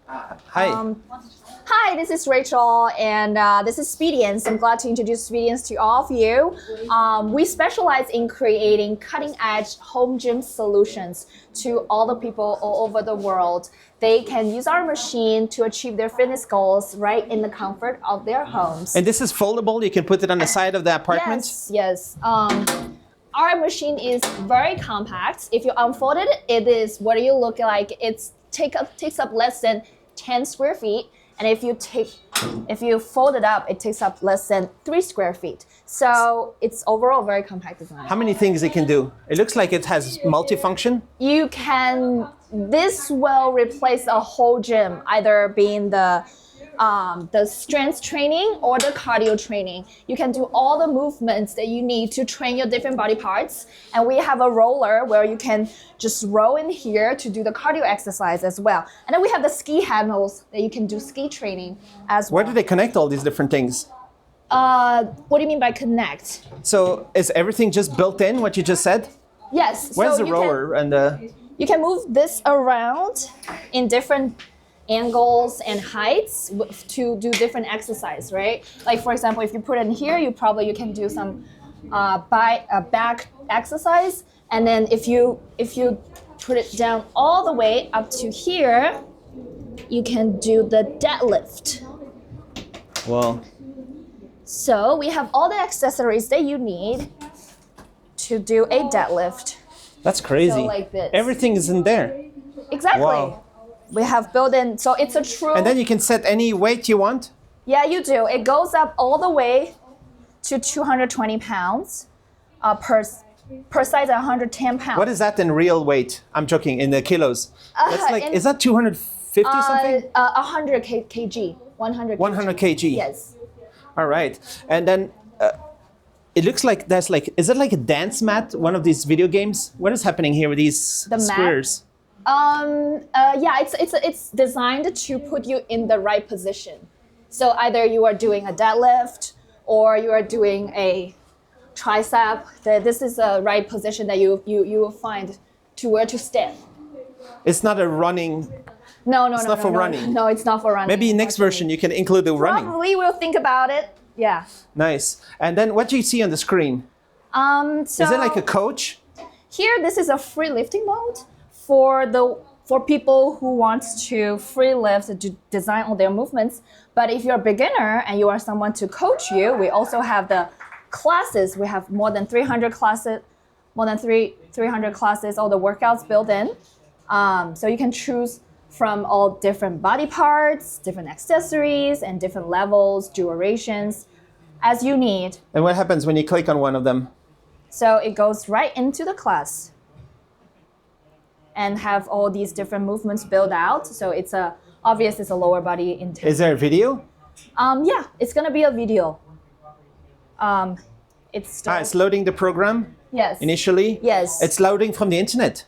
Hi. Hi, this is Rachel, and this is Speediance. I'm glad to introduce Speediance to all of you. We specialize in creating cutting-edge home gym solutions to all the people all over the world. They can use our machine to achieve their fitness goals right in the comfort of their homes. And this is foldable. You can put it on the side of the apartment. Yes. Our machine is very compact. If you unfold it, it is what you look like. It takes up less than 10 square feet. And if you fold it up, it takes up less than 3 square feet. So it's overall very compact design. How many things it can do? It looks like it has multifunction. This will replace a whole gym, either being the strength training or the cardio training. You can do all the movements that you need to train your different body parts. And we have a roller where you can just roll in here to do the cardio exercise as well. And then we have the ski handles that you can do ski training as well. Where do they connect all these different things? What do you mean by connect? So is everything just built in, what you just said? Yes. Where's so the roller and the... You can move this around in different angles and heights to do different exercise, right? Like for example, if you put it in here, you can do some back exercise, and then if you put it down all the way up to here, you can do the deadlift. Wow. So we have all the accessories that you need to do a deadlift. That's crazy. So like this. Everything is in there. Exactly. Wow. We have built in, so it's a true... And then you can set any weight you want? Yeah, you do. It goes up all the way to 220 pounds per size, 110 pounds. What is that in real weight? I'm joking, in the kilos. That's like, is that 250 something? 100 kg. 100 kg. 100 kg. Yes. All right. And then it looks like there's like, is it like a dance mat, one of these video games? What is happening here with these squares? Yeah, it's designed to put you in the right position. So either you are doing a deadlift or you are doing a tricep. This is the right position that you will find to where to stand. It's not a running. No, it's not for running. No, it's not for running. Maybe next version you can include the running. Probably we'll think about it. Yeah. Nice. And then what do you see on the screen? Is it like a coach? Here, this is a free lifting mode for people who want to free lift, to design all their movements. But if you're a beginner and you are someone to coach you, we also have the classes. We have more than 300 classes, all the workouts built in. So you can choose from all different body parts, different accessories, and different levels, durations, as you need. And what happens when you click on one of them? So it goes right into the class and have all these different movements built out. So it's a lower body intake. Is there a video? Yeah, it's gonna be a video. It's loading the program? Yes. Initially? Yes. It's loading from the internet?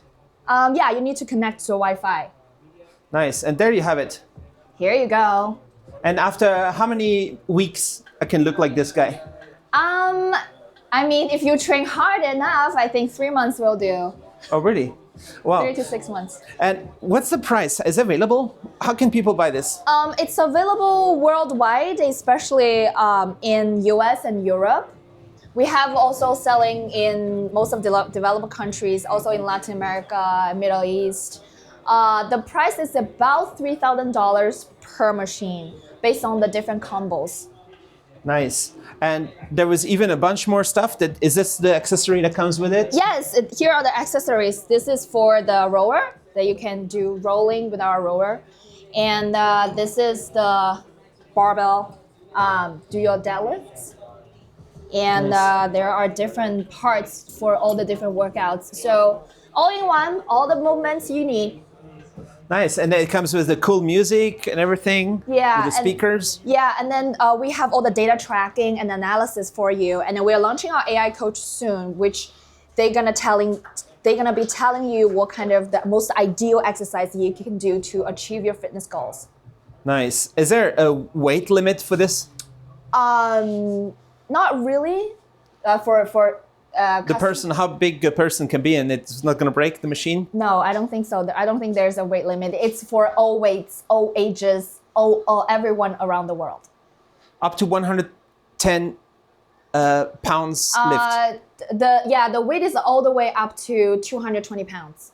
Yeah, you need to connect to Wi-Fi. Nice, and there you have it. Here you go. And after how many weeks I can look like this guy? I mean, if you train hard enough, I think 3 months will do. Oh, really? Wow. 3 to 6 months. And what's the price? Is it available? How can people buy this? It's available worldwide, especially in US and Europe. We have also selling in most of the developed countries, also in Latin America, Middle East. The price is about $3,000 per machine, based on the different combos. Nice. And there was even a bunch more stuff. Is this the accessory that comes with it? Yes, here are the accessories. This is for the rower, that you can do rolling with our rower. And this is the barbell, do your deadlifts. And nice. There are different parts for all the different workouts. So all in one, all the movements you need. Nice, and then it comes with the cool music and everything. Yeah, with the speakers. And then we have all the data tracking and analysis for you. And then we're launching our AI coach soon, which they're gonna be telling you what kind of the most ideal exercise you can do to achieve your fitness goals. Nice. Is there a weight limit for this? Not really. For The person, how big a person can be, and it's not going to break the machine? No, I don't think so. I don't think there's a weight limit. It's for all weights, all ages, all everyone around the world. Up to 110 pounds lift. The weight is all the way up to 220 pounds.